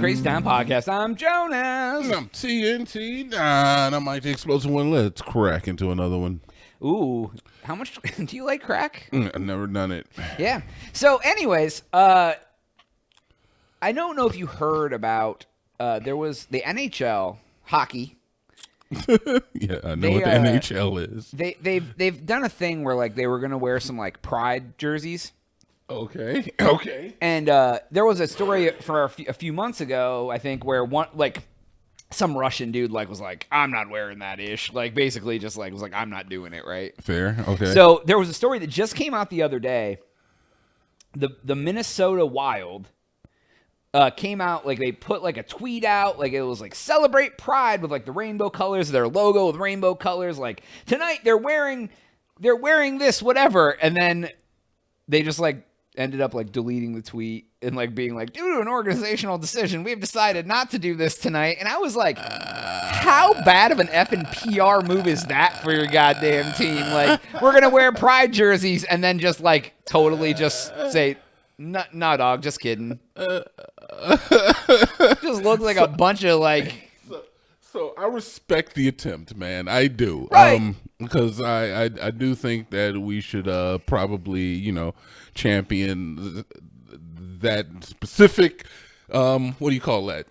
Crazy Town Podcast. I'm Jonas. I'm TNT. And I'm Mike the Explosive One. Let's crack into another one. Ooh, how much do you like crack? I've never done it. Yeah. So, anyways, I don't know if you heard about there was the NHL hockey. Yeah, I know what the NHL is. They've done a thing where like they were gonna wear some like pride jerseys. Okay. And there was a story for a few months ago, I think, where one like some Russian dude like was like, I'm not wearing that ish. Like basically just like was like, I'm not doing it, right? Fair. Okay. So there was a story that just came out the other day. The Minnesota Wild came out, like they put like a tweet out, like it was like celebrate pride with like the rainbow colors, their logo with rainbow colors, like tonight they're wearing this, whatever, and then they just like ended up like deleting the tweet and like being like, due to an organizational decision, we've decided not to do this tonight. And I was like, how bad of an effing PR move is that for your goddamn team? Like, we're going to wear pride jerseys and then just like totally just say, nah, dog, just kidding. Just looks like a bunch of like... So I respect the attempt, man. I do. Right. Because I do think that we should probably, champion that specific, what do you call that?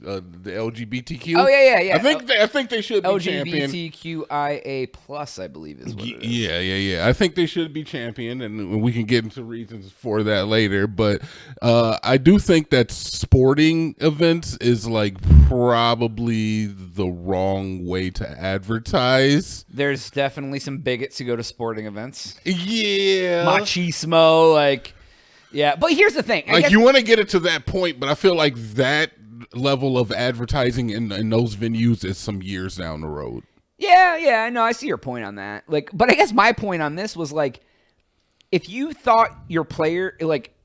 The LGBTQ. Oh yeah. I think they should be champion. LGBTQIA plus, I believe is what it is. Yeah. I think they should be champion, and we can get into reasons for that later. But I do think that sporting events is like probably the wrong way to advertise. There's definitely some bigots who go to sporting events. Yeah, machismo, like, yeah. But here's the thing: you want to get it to that point, but I feel like that level of advertising in those venues is some years down the road. Yeah, no, I see your point on that. Like, but I guess my point on this was like, if you thought your player, like,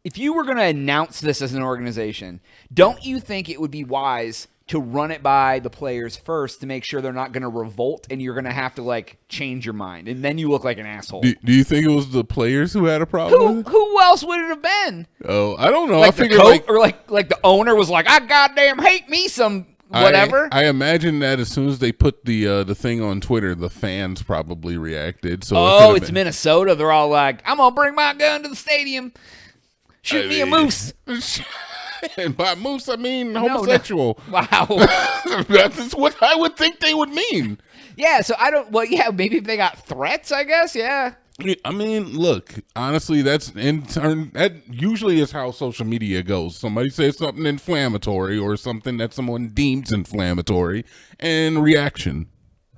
if you were going to announce this as an organization, don't you think it would be wise to run it by the players first to make sure they're not going to revolt and you're going to have to like change your mind and then you look like an asshole? Do you think it was the players who had a problem with it? Who else would it have been? Oh, I don't know. Like I figured or like the owner was like, I goddamn hate me some whatever. I imagine that as soon as they put the thing on Twitter, the fans probably reacted. So it's Minnesota. They're all like, I'm gonna bring my gun to the stadium. Shoot me a moose. And by moose, I mean homosexual. No. Wow. That's what I would think they would mean. Yeah, so I don't... Well, yeah, maybe if they got threats, I guess, yeah. I mean, look, honestly, that usually is how social media goes. Somebody says something inflammatory or something that someone deems inflammatory, and reaction.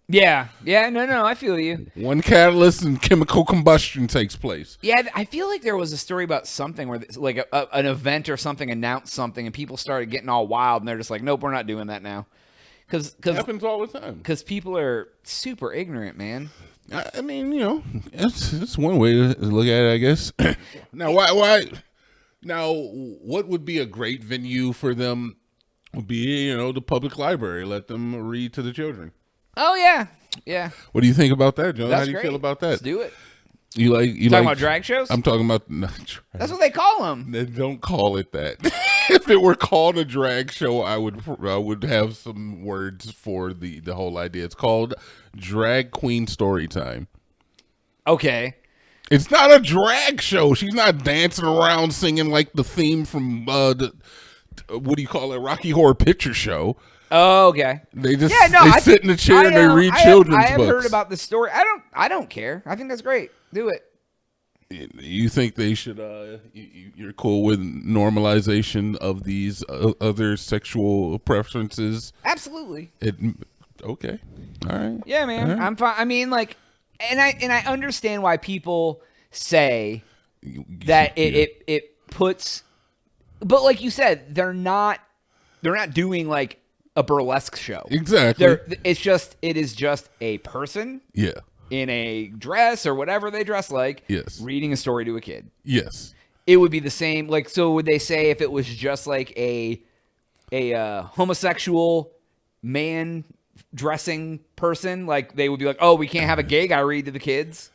Yeah, no, I feel you. One catalyst and chemical combustion takes place. Yeah, I feel like there was a story about something where like an event or something announced something and people started getting all wild and they're just like, nope, we're not doing that now. Cause happens all the time. Because people are super ignorant, man. I mean, it's one way to look at it, I guess. Now, why? Now, what would be a great venue for them would be, the public library. Let them read to the children. Oh, yeah. What do you think about that, John? That's How do you feel about that? Let's do it. You talking about drag shows? I'm talking about That's what they call them. They don't call it that. If it were called a drag show, I would have some words for the whole idea. It's called Drag Queen Storytime. Okay. It's not a drag show. She's not dancing around singing like the theme from what do you call it? Rocky Horror Picture Show. Oh, okay. They just sit in the chair and they read children's books. I have heard about this story. I don't care. I think that's great. Do it. You think they should? You're cool with normalization of these other sexual preferences? Absolutely. Okay. All right. Yeah, man. Right. I'm fine. I mean, like, and I understand why people say that it puts, but like you said, they're not doing like a burlesque show. Exactly. It is just a person. Yeah. In a dress or whatever they dress like. Yes. Reading a story to a kid. Yes. It would be the same. Like, so would they say if it was just like a homosexual man dressing person, like they would be like, oh, we can't have a gay guy read to the kids?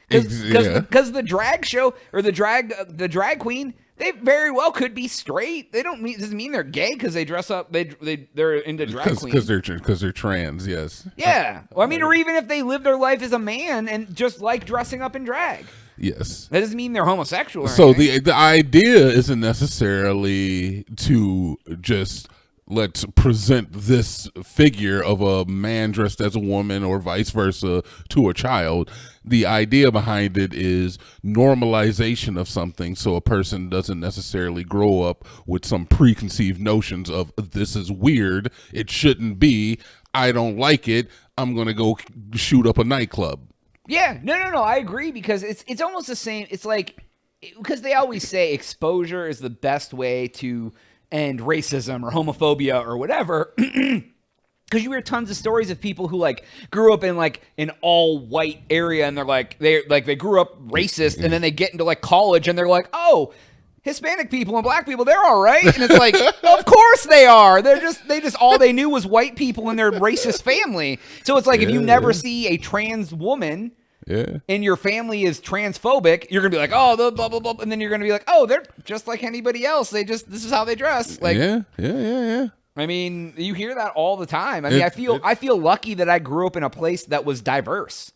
Because the drag show or the drag queen, They very well could be straight. They don't mean doesn't mean they're gay because they dress up. They're into drag queen. Because they're trans. Yes. Yeah. Well, I mean, or even if they live their life as a man and just like dressing up in drag. Yes. That doesn't mean they're homosexual. Or So anything. the idea isn't necessarily to just let's present this figure of a man dressed as a woman or vice versa to a child. The idea behind it is normalization of something so a person doesn't necessarily grow up with some preconceived notions of this is weird, it shouldn't be, I don't like it, I'm going to go shoot up a nightclub. Yeah, no, I agree because it's almost the same. It's like because they always say exposure is the best way to end racism or homophobia or whatever. Because you hear tons of stories of people who like grew up in like an all white area and they grew up racist and then they get into like college and they're like, oh, Hispanic people and black people, they're all right. And it's like, of course they are. They just all they knew was white people and their racist family. So it's like if you never see a trans woman and your family is transphobic, you're gonna be like, oh, the blah blah blah, and then you're gonna be like, oh, they're just like anybody else. This is how they dress. Like, yeah. I mean, you hear that all the time. I mean, I feel lucky that I grew up in a place that was diverse.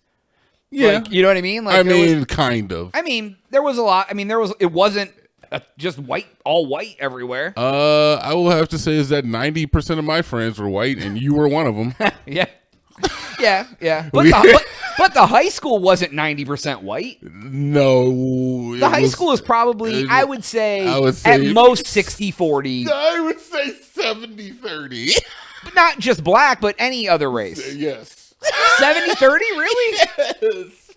Yeah, like, you know what I mean. Like, I mean, kind of. I mean, there was a lot. I mean, it wasn't just all white everywhere. I will have to say is that 90% of my friends were white, and you were one of them. Yeah. But the high school wasn't 90% white. No. The high school is probably, I would say at most 60-40. I would say 70-30. But not just black, but any other race. Yes. 70-30, really? Yes.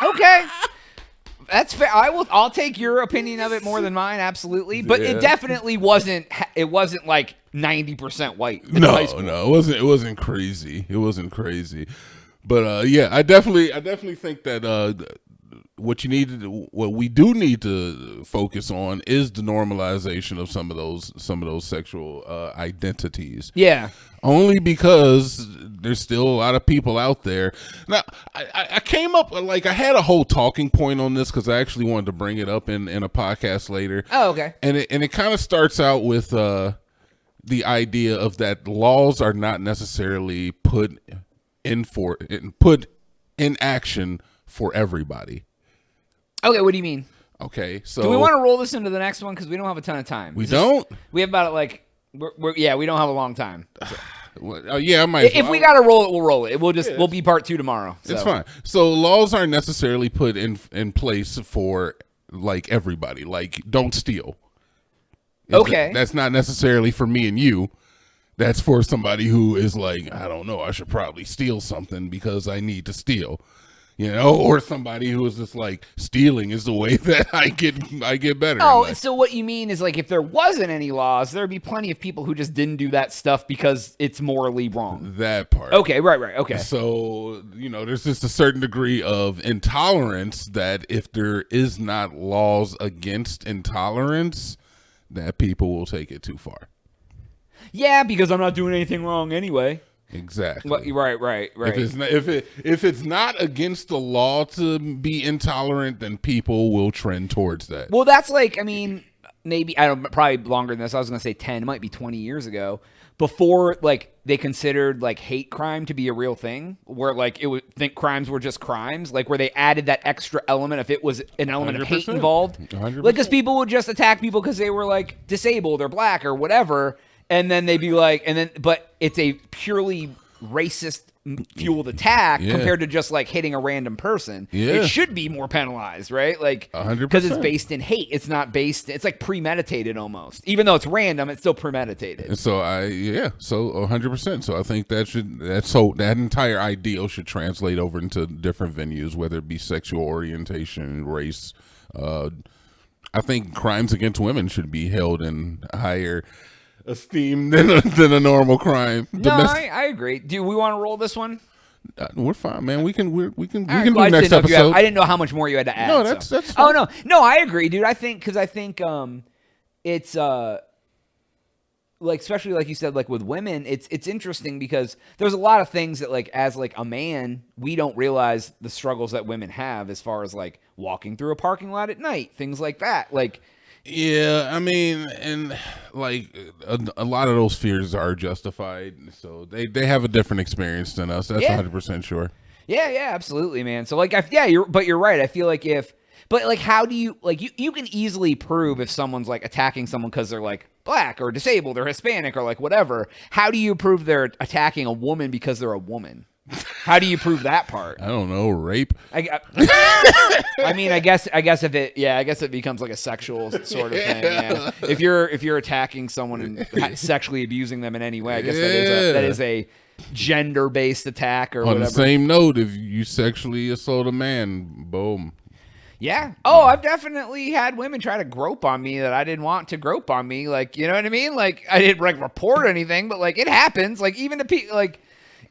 Okay. That's fair. I'll take your opinion of it more than mine, absolutely. But it definitely wasn't like 90% white. No, it wasn't crazy. It wasn't crazy. But yeah, I definitely think that what we do need to focus on is the normalization of some of those sexual identities. Yeah. Only because there's still a lot of people out there. Now, I came up, like, I had a whole talking point on this because I actually wanted to bring it up in a podcast later. Oh, okay. And it kind of starts out with the idea of that laws are not necessarily put in action for everybody. Okay, what do you mean? Okay, so do we want to roll this into the next one because we don't have a ton of time? We don't. We have about like we don't have a long time. So. Yeah, I might. If we gotta roll it, we'll roll it. We'll be part 2 tomorrow. So. It's fine. So laws aren't necessarily put in place for like everybody. Like, don't steal. Okay, that's not necessarily for me and you. That's for somebody who is like, I don't know, I should probably steal something because I need to steal, you know, or somebody who is just like, stealing is the way that I get better. Oh, so what you mean is like if there wasn't any laws, there'd be plenty of people who just didn't do that stuff because it's morally wrong. That part. Okay, right, okay. So, you know, there's just a certain degree of intolerance that if there is not laws against intolerance, that people will take it too far. Yeah, because I'm not doing anything wrong anyway. Exactly. Right. If it's not against the law to be intolerant, then people will trend towards that. Well, that's like, I mean, maybe I don't probably longer than this. I was gonna say 10, it might be 20 years ago. Before like they considered like hate crime to be a real thing, where like it would think crimes were just crimes, like where they added that extra element if it was an element of hate involved. 100%. Like because people would just attack people because they were like disabled or black or whatever. And then they'd be like, but it's a purely racist fueled attack compared to just like hitting a random person. Yeah. It should be more penalized, right? Like 100%. Because it's based in hate. It's not based. It's like premeditated almost. Even though it's random, it's still premeditated. And so 100%. So I think that entire ideal should translate over into different venues, whether it be sexual orientation, race. I think crimes against women should be held in higher esteem than a normal crime. No, I agree. Do we want to roll this one? We're fine, man. We can do well, next episode. I didn't know how much more you had to add. No, that's fine. Oh no, I agree, dude. I think it's like especially like you said, like with women, it's interesting because there's a lot of things that like as like a man we don't realize the struggles that women have as far as like walking through a parking lot at night, things like that, like. Yeah, I mean, and like a lot of those fears are justified. So they have a different experience than us. That's Yeah. 100% sure. Yeah, absolutely, man. So like, you're right. I feel like but like, how do you like you can easily prove if someone's like attacking someone because they're like black or disabled or Hispanic or like whatever. How do you prove they're attacking a woman because they're a woman? How do you prove that part? I don't know, rape. I mean, I guess if it becomes like a sexual sort of thing. Yeah. If you're attacking someone and sexually abusing them in any way, I guess that is a gender-based attack or On whatever. the same note, if you sexually assault a man, boom. Yeah. Oh, I've definitely had women try to grope on me that I didn't want to grope on me. Like, you know what I mean? Like, I didn't like report anything, but like it happens. Like even to people, like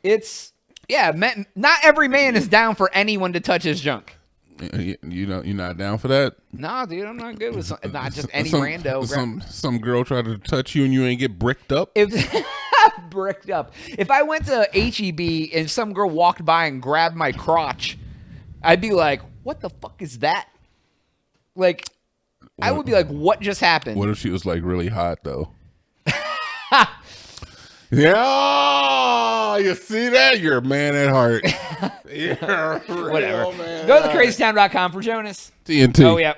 it's not every man is down for anyone to touch his junk. You know, you're not down for that? Nah, dude, I'm not good with not just any rando. Some girl tried to touch you and you ain't get bricked up? Bricked up. If I went to HEB and some girl walked by and grabbed my crotch, I'd be like, what the fuck is that? Like, I would be like, what just happened? What if she was like really hot though? Yeah, you see that? You're a man at heart. Whatever. Go to thecrazytown.com for Jonas. TNT. Oh, yeah.